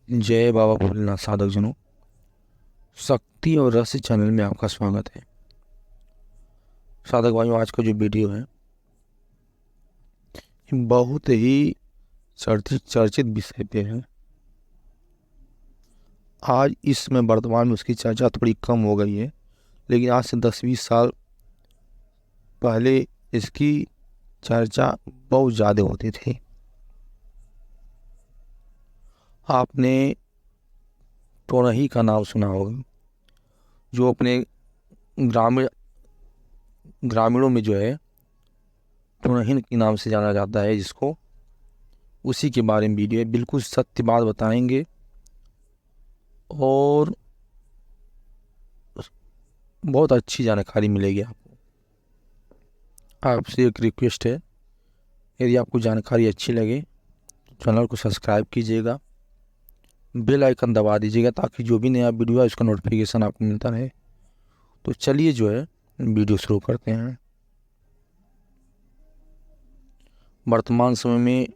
जय बाबा भोलेनाथ साधक जनों। शक्ति और रहस्य चैनल में आपका स्वागत है। साधक भाइयों, आज का जो वीडियो है ये बहुत ही चर्चित विषय पे है। आज इसमें वर्तमान में उसकी चर्चा थोड़ी कम हो गई है, लेकिन आज से 10-20 साल पहले इसकी चर्चा बहुत ज़्यादा होती थी। आपने टोरही का नाम सुना होगा, जो अपने ग्रामीणों में जो है टोरहीन के नाम से जाना जाता है, जिसको उसी के बारे में वीडियो है। बिल्कुल सत्य बात बताएंगे और बहुत अच्छी जानकारी मिलेगी आपको। आपसे एक रिक्वेस्ट है, यदि आपको जानकारी अच्छी लगे तो चैनल को सब्सक्राइब कीजिएगा, बेल आइकन दबा दीजिएगा, ताकि जो भी नया वीडियो है उसका नोटिफिकेशन आपको मिलता रहे। तो चलिए जो है वीडियो शुरू करते हैं। वर्तमान समय में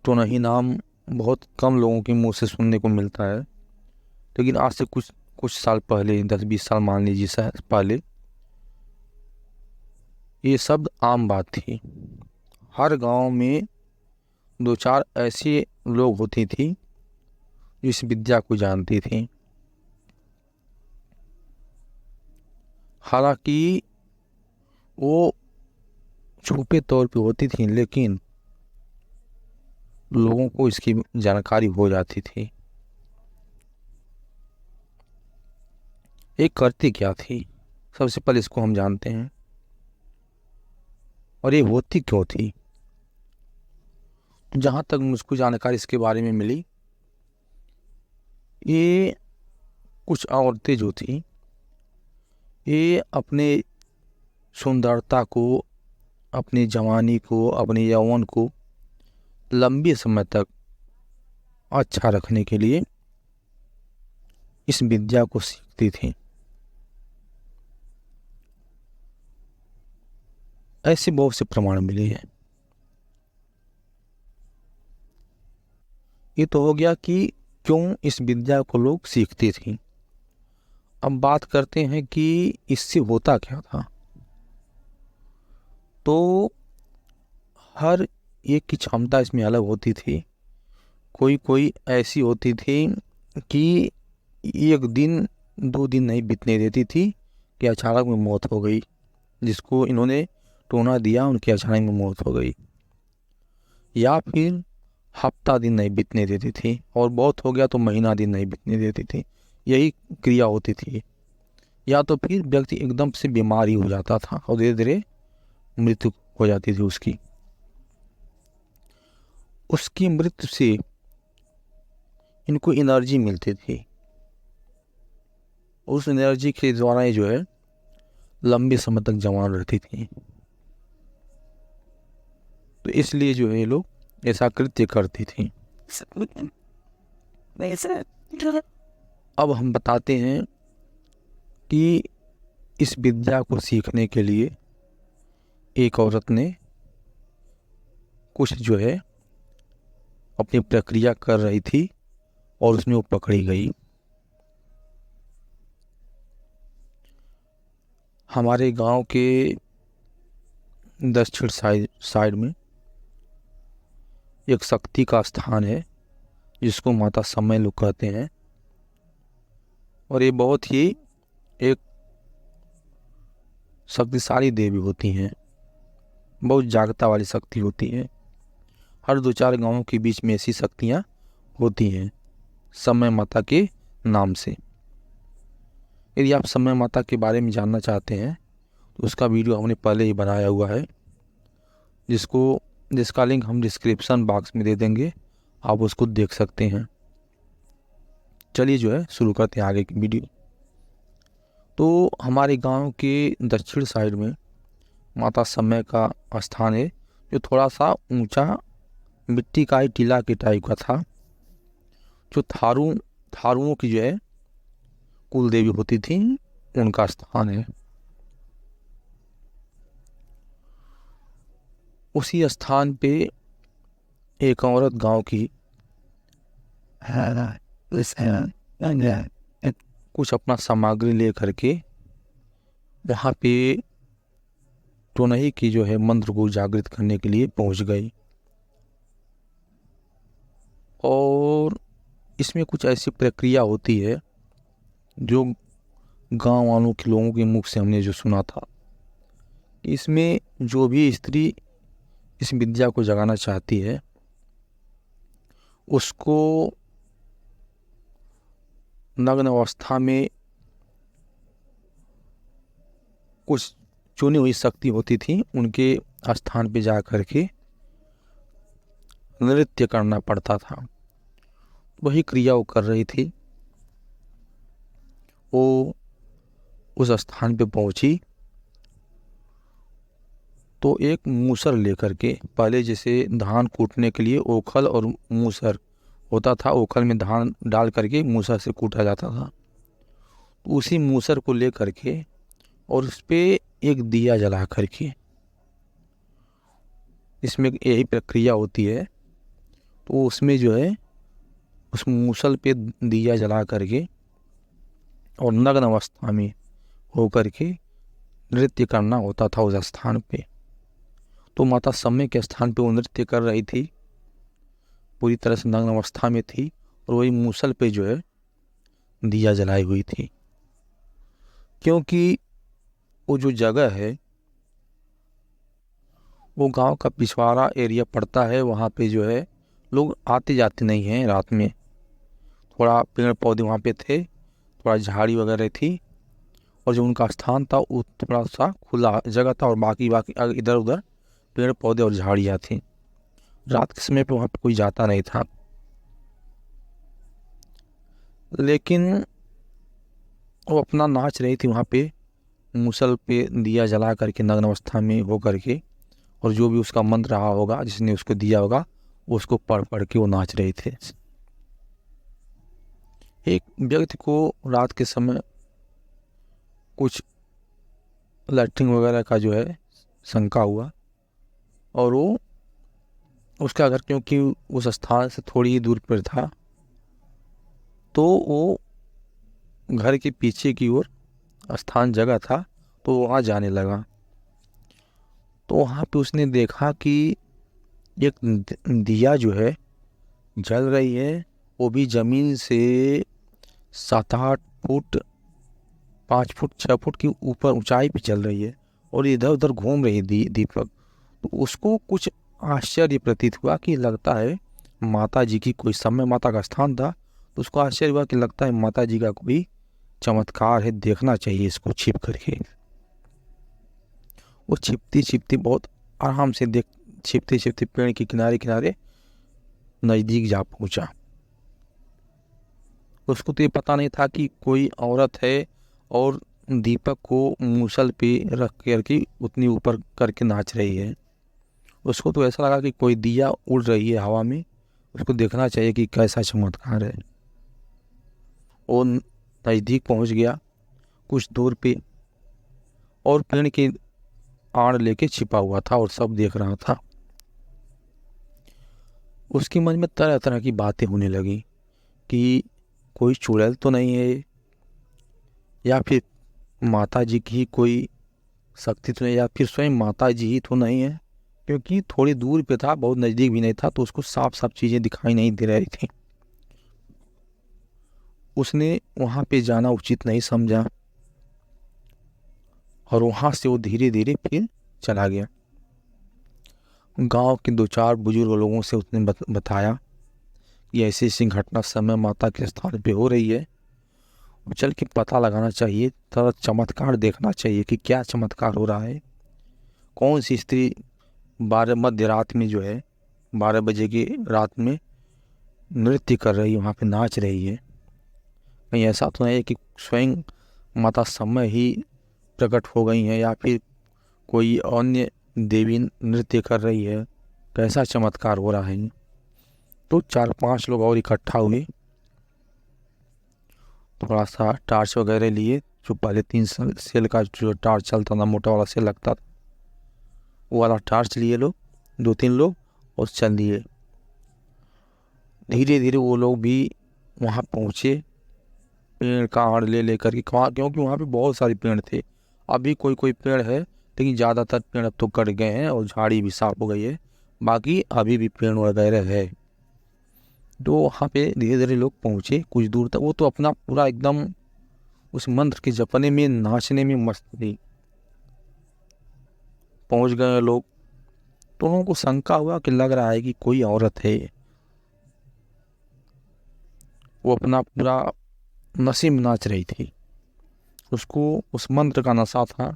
टोरही नाम बहुत कम लोगों के मुंह से सुनने को मिलता है, लेकिन आज से कुछ साल पहले, 10-20 साल मान लीजिए शायद पहले, ये शब्द आम बात थी। हर गांव में 2-4 ऐसे लोग होती थी जो इस विद्या को जानती थी। हालांकि वो छुपे तौर पे होती थी, लेकिन लोगों को इसकी जानकारी हो जाती थी। ये करती क्या थी, सबसे पहले इसको हम जानते हैं, और ये होती क्यों थी। जहाँ तक मुझको जानकारी इसके बारे में मिली, ये कुछ औरतें जो थी, ये अपने सुंदरता को, अपनी जवानी को, अपने यौवन को लंबे समय तक अच्छा रखने के लिए इस विद्या को सीखती थी। ऐसे बहुत से प्रमाण मिले हैं। ये तो हो गया कि क्यों इस विद्या को लोग सीखते थे। अब बात करते हैं कि इससे होता क्या था। तो हर एक की क्षमता इसमें अलग होती थी। कोई कोई ऐसी होती थी कि 1 दिन 2 दिन नहीं बीतने देती थी कि अचानक में मौत हो गई। जिसको इन्होंने टोना दिया, उनकी अचानक में मौत हो गई। या फिर हफ्ता दिन नहीं बीतने देती थी, और बहुत हो गया तो महीना दिन नहीं बीतने देती थी। यही क्रिया होती थी। या तो फिर व्यक्ति एकदम से बीमार ही हो जाता था और धीरे धीरे मृत्यु हो जाती थी उसकी। उसकी मृत्यु से इनको एनर्जी मिलती थी। उस एनर्जी के द्वारा ये जो है लंबे समय तक जवान रहती थी। तो इसलिए जो है ये लोग ऐसा कृत्य करती थी। अब हम बताते हैं कि इस विद्या को सीखने के लिए एक औरत ने कुछ जो है अपनी प्रक्रिया कर रही थी, और उसमें वो पकड़ी गई। हमारे गांव के दक्षिण साइड में एक शक्ति का स्थान है, जिसको माता समय लोग कहते हैं। और ये बहुत ही एक शक्तिशाली देवी होती हैं, बहुत जागता वाली शक्ति होती है। हर 2-4 गांवों के बीच में ऐसी शक्तियाँ होती हैं समय माता के नाम से। यदि आप समय माता के बारे में जानना चाहते हैं तो उसका वीडियो हमने पहले ही बनाया हुआ है, जिसका लिंक हम डिस्क्रिप्शन बॉक्स में दे देंगे, आप उसको देख सकते हैं। चलिए जो है शुरू करते हैं आगे की वीडियो। तो हमारे गांव के दक्षिण साइड में माता समय का स्थान है, जो थोड़ा सा ऊंचा मिट्टी का ही टीला के टाइप का था। जो थारुओं की जो है कुल देवी होती थी, उनका स्थान है। उसी स्थान पे एक औरत गांव की कुछ अपना सामग्री ले करके वहाँ पे टोनही की जो है मंत्र को जागृत करने के लिए पहुँच गई। और इसमें कुछ ऐसी प्रक्रिया होती है जो गांव वालों के लोगों के मुख से हमने जो सुना था, इसमें जो भी स्त्री इस विद्या को जगाना चाहती है उसको नग्न अवस्था में कुछ चुनी हुई शक्ति होती थी, उनके स्थान पे जा करके नृत्य करना पड़ता था। वही क्रिया वो कर रही थी। वो उस स्थान पे पहुंची तो एक मूसर लेकर के, पहले जैसे धान कूटने के लिए ओखल और मूसर होता था, ओखल में धान डाल करके मूसर से कूटा जाता था, तो उसी मूसर को ले करके और उस पर एक दिया जला करके, इसमें यही प्रक्रिया होती है। तो उसमें जो है उस मूसल पे दिया जला करके और नग्न अवस्था में हो करके नृत्य करना होता था उस स्थान पे। तो माता समय के स्थान पे वो नृत्य कर रही थी, पूरी तरह से नग्न अवस्था में थी और वही मूसल पे जो है दिया जलाई हुई थी। क्योंकि वो जो जगह है वो गांव का पिछवाड़ा एरिया पड़ता है, वहाँ पे जो है लोग आते जाते नहीं हैं रात में। थोड़ा पेड़ पौधे वहाँ पे थे, थोड़ा झाड़ी वगैरह थी, और जो उनका स्थान था वो थोड़ा सा खुला जगह था और बाकी इधर उधर पेड़ पौधे और झाड़ियाँ थी। रात के समय पे वहाँ पे कोई जाता नहीं था। लेकिन वो अपना नाच रही थी वहाँ पे, मूसल पे दिया जला करके नग्न अवस्था में हो करके, और जो भी उसका मंत्र रहा होगा, जिसने उसको दिया होगा, वो उसको पढ़ पढ़ के वो नाच रहे थे। एक व्यक्ति को रात के समय कुछ लैट्रिन वगैरह का जो है शंका हुआ, और वो उसका घर क्योंकि उस स्थान से थोड़ी ही दूर पर था, तो वो घर के पीछे की ओर स्थान जगह था, तो वहाँ जाने लगा। तो वहाँ पे उसने देखा कि एक दिया जो है जल रही है, वो भी ज़मीन से 7-8 फुट 5 फुट 6 फुट की ऊपर ऊंचाई पे चल रही है, और इधर उधर घूम रही है दीपक। तो उसको कुछ आश्चर्य प्रतीत हुआ कि लगता है माता जी की कोई, समय माता का स्थान था, तो उसको आश्चर्य हुआ कि लगता है माता जी का कोई चमत्कार है, देखना चाहिए इसको छिप करके। वो छिपती छिपती बहुत आराम से छिपते छिपते पेड़ के किनारे किनारे नज़दीक जा पहुंचा। उसको तो ये पता नहीं था कि कोई औरत है और दीपक को मूसल पे रख करके उतनी ऊपर करके नाच रही है। उसको तो ऐसा लगा कि कोई दिया उड़ रही है हवा में, उसको देखना चाहिए कि कैसा चमत्कार है। वो नज़दीक पहुंच गया कुछ दूर पे, और पेड़ की आड़ लेके छिपा हुआ था और सब देख रहा था। उसके मन में तरह तरह की बातें होने लगी कि कोई चुड़ैल तो नहीं है, या फिर माता जी की कोई शक्ति तो नहीं, या फिर स्वयं माता जी ही तो नहीं है, क्योंकि थोड़ी दूर पे था, बहुत नज़दीक भी नहीं था, तो उसको साफ साफ चीज़ें दिखाई नहीं दे रही थी। उसने वहाँ पे जाना उचित नहीं समझा और वहाँ से वो धीरे धीरे फिर चला गया। गांव के 2-4 बुजुर्ग लोगों से उसने बताया कि ऐसी ऐसी घटना समय माता के स्थान पे हो रही है, चल के पता लगाना चाहिए, थोड़ा चमत्कार देखना चाहिए कि क्या चमत्कार हो रहा है। कौन सी स्त्री 12 मध्य रात में जो है 12 बजे की रात में नृत्य कर रही है, वहाँ पे नाच रही है। कहीं ऐसा तो नहीं है कि स्वयं माता समय ही प्रकट हो गई हैं, या फिर कोई अन्य देवी नृत्य कर रही है, कैसा चमत्कार हो रहा है। तो 4-5 लोग और इकट्ठा हुए, थोड़ा सा टार्च वगैरह लिए, जो पहले 3 सेल का जो टार्च चलता था, मोटा वाला सेल लगता था, वो वाला टार्च लिए लोग 2-3 लोग और चल दिए। धीरे धीरे वो लोग भी वहाँ पहुँचे पेड़ का आड़ ले लेकर के, क्योंकि वहाँ पे बहुत सारे पेड़ थे। अभी कोई कोई पेड़ है, लेकिन ज़्यादातर पेड़ अब तो कट गए हैं और झाड़ी भी साफ हो गई है, बाकी अभी भी पेड़ वगैरह है। तो वहाँ पे धीरे धीरे लोग पहुँचे कुछ दूर तक। वो तो अपना पूरा एकदम उस मंत्र के जपने में, नाचने में मस्त थी। पहुँच गए लोग, तो उन लोगों को शंका हुआ कि लग रहा है कि कोई औरत है। वो अपना पूरा नशे में नाच रही थी। उसको उस मंत्र का नशा था,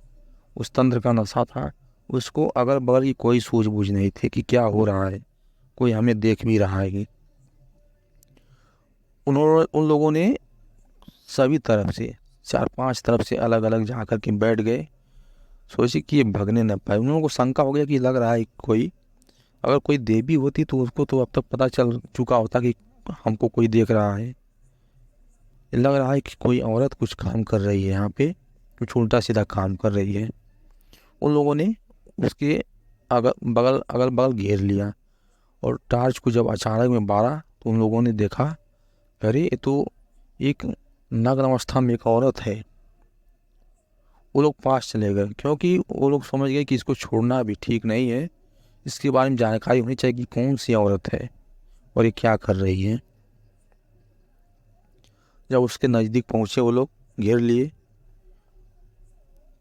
उस तंत्र का नशा था। उसको अगल बगल की कोई सूझबूझ नहीं थी कि क्या हो रहा है, कोई हमें देख भी रहा है कि। उन लोगों ने सभी तरफ से, 4-5 तरफ से अलग अलग जा कर के बैठ गए। सोचे कि ये भगने न पाए। उन लोगों को शंका हो गया कि लग रहा है कोई, अगर कोई देवी होती तो उसको तो अब तक पता चल चुका होता कि हमको कोई देख रहा है। लग रहा है कि कोई औरत कुछ काम कर रही है यहाँ पे, कुछ उल्टा सीधा काम कर रही है। उन लोगों ने उसके अगल बगल घेर लिया, और टार्च को जब अचानक में बारा तो उन लोगों ने देखा, अरे ये तो एक नग्न अवस्था में एक औरत है। वो लोग पास चले गए, क्योंकि वो लोग समझ गए कि इसको छोड़ना भी ठीक नहीं है। इसके बारे में जानकारी होनी चाहिए कि कौन सी औरत है और ये क्या कर रही है। जब उसके नज़दीक पहुँचे वो लोग, घेर लिए,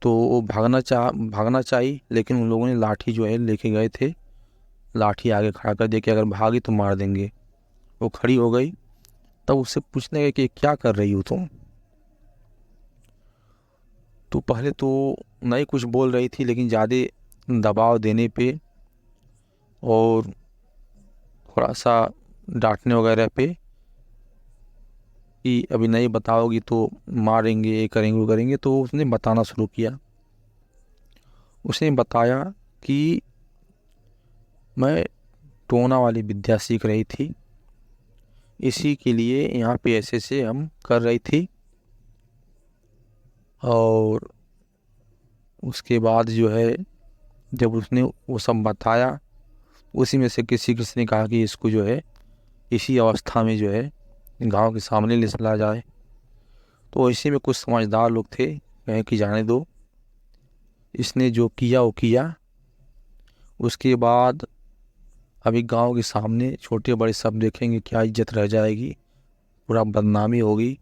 तो वो भागना चाहिए, लेकिन उन लोगों ने लाठी जो है लेके गए थे, लाठी आगे खड़ा कर दिया कि अगर भागी तो मार देंगे। वो खड़ी हो गई, तब उससे पूछने गए कि क्या कर रही हो तुम। तो पहले तो नहीं कुछ बोल रही थी, लेकिन ज़्यादा दबाव देने पे और थोड़ा सा डांटने वगैरह पे कि अभी नहीं बताओगी तो मारेंगे, ये करेंगे वो करेंगे, तो उसने बताना शुरू किया। उसने बताया कि मैं टोना वाली विद्या सीख रही थी, इसी के लिए यहाँ पे ऐसे से हम कर रही थी। और उसके बाद जो है, जब उसने वो सब बताया, उसी में से किसी ने कहा कि इसको जो है इसी अवस्था में जो है गांव के सामने ले चला जाए। तो इसी में कुछ समझदार लोग थे, कहें कि जाने दो, इसने जो किया वो किया। उसके बाद अभी गांव के सामने छोटे बड़े सब देखेंगे, क्या इज्जत रह जाएगी, पूरा बदनामी होगी,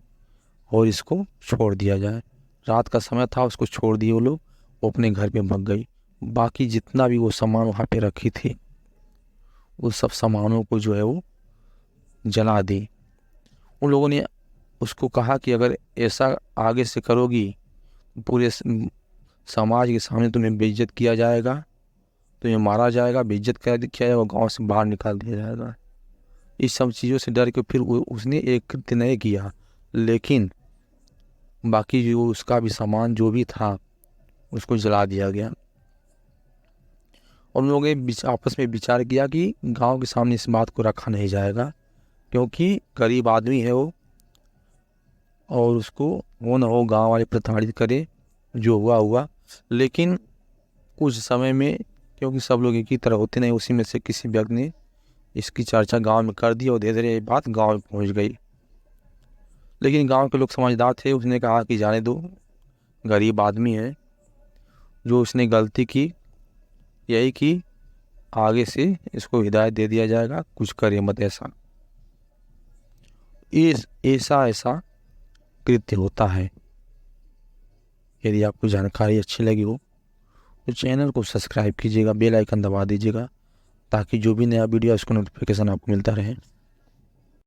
और इसको छोड़ दिया जाए। रात का समय था, उसको छोड़ दिए वो लोग, वो अपने घर पे भाग गई। बाकी जितना भी वो सामान वहाँ पे रखी थी, उस सब सामानों को जो है वो जला दी। उन लोगों ने उसको कहा कि अगर ऐसा आगे से करोगी, पूरे समाज के सामने तुम्हें बेइज्जत किया जाएगा, तुम्हें मारा जाएगा, बेइज्जत किया जाएगा, गांव से बाहर निकाल दिया जाएगा। इस सब चीज़ों से डर के फिर उसने एक कृत्य नहीं किया, लेकिन बाकी जो उसका भी सामान जो भी था उसको जला दिया गया। और उन लोगों ने आपस में विचार किया कि गांव के सामने इस बात को रखा नहीं जाएगा, क्योंकि गरीब आदमी है वो, और उसको वो न हो गांव वाले प्रताड़ित करे, जो हुआ हुआ। लेकिन कुछ समय में, क्योंकि सब लोग एक ही तरह होते नहीं, उसी में से किसी व्यक्ति ने इसकी चर्चा गांव में कर दी, और धीरे धीरे ये बात गांव में पहुंच गई। लेकिन गांव के लोग समझदार थे, उसने कहा कि जाने दो, गरीब आदमी है, जो उसने गलती की यही कि आगे से इसको हिदायत दे दिया जाएगा, कुछ करे मत ऐसा। ऐसा ऐसा कृत्य होता है। यदि आपको जानकारी अच्छी लगी हो तो चैनल को सब्सक्राइब कीजिएगा, बेल आइकन दबा दीजिएगा, ताकि जो भी नया वीडियो है उसका नोटिफिकेशन आपको मिलता रहे।